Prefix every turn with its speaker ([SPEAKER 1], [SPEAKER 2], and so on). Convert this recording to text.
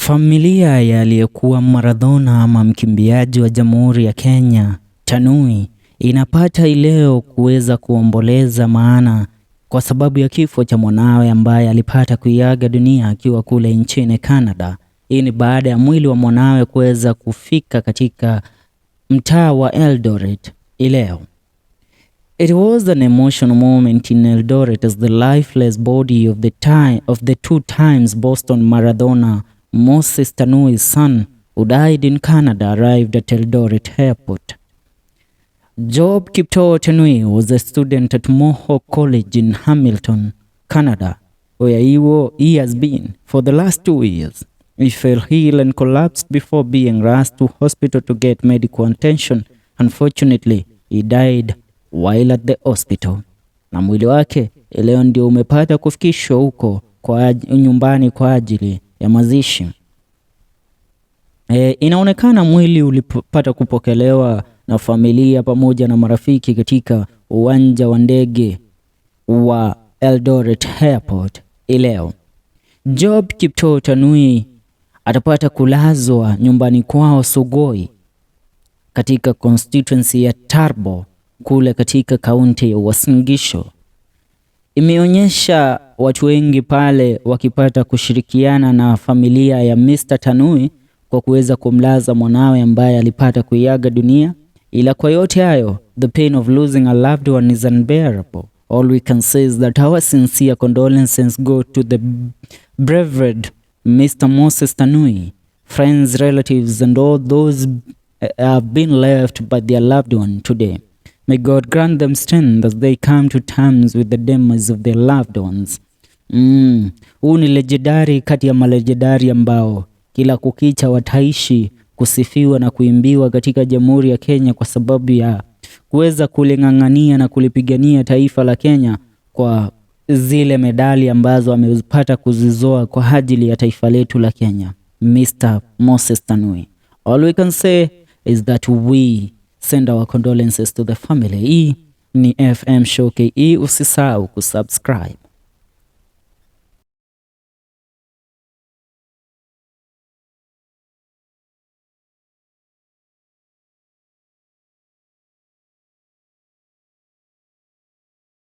[SPEAKER 1] Familia ya aliyekuwa Maradona ama mkimbiaji wa Jamhuri ya Kenya, Tanui, inapata ileo kuweza kuomboleza maana kwa sababu ya kifo cha mwanawe ambaye alipata kuiaga dunia akiwa kule nchini Canada. Hii ni baada ya mwili wa mwanawe kuweza kufika katika mtaa wa Eldoret ileo. It was an emotional moment in Eldoret as the lifeless body of the two times Boston Maradona Moses Tanui's son, who died in Canada, arrived at Eldoret Airport. Job Kiptoo Tanui was a student at Mohawk College in Hamilton, Canada, where he has been for the last 2 years. He fell ill and collapsed before being rushed to hospital to get medical attention. Unfortunately, he died while at the hospital. Na mwili wake leo ndio umepata kufikishwa huko kwa nyumbani kwa ajili ya mazishi. Inaonekana mwili ulipata kupokelewa na familia pamoja na marafiki katika uwanja wa ndege wa Eldoret Airport ileo. Job Kiptoo Tanui atapata kulazwa nyumbani kwao Sugoi katika constituency ya Tarbo kule katika kaunti ya Uasin Gishu. Imeonyesha watu wengi pale wakipata kushirikiana na familia ya Mr. Tanui kwa kuweza kumlaza mwanawe ambaye alipata kuiaga dunia. Ila kwa yote hayo, the pain of losing a loved one is unbearable. All we can say is that our sincere condolences go to the bereaved Mr. Moses Tanui, friends, relatives, and all those have been left by their loved one today. May God grant them strength as they come to terms with the demise of their loved ones. Huu ni legendary kati ya malegendari ambao kila kukicha wataishi kusifiwa na kuimbiwa katika Jamhuri ya Kenya kwa sababu ya kuweza kuling'ang'ania na kulipigania taifa la Kenya kwa zile medali ambazo amepata kuzizoa kwa ajili ya taifa letu la Kenya. Mr. Moses Tanui. All we can say is that we send our condolences to the family. Hii ni FM Show KE, usisahau kusubscribe.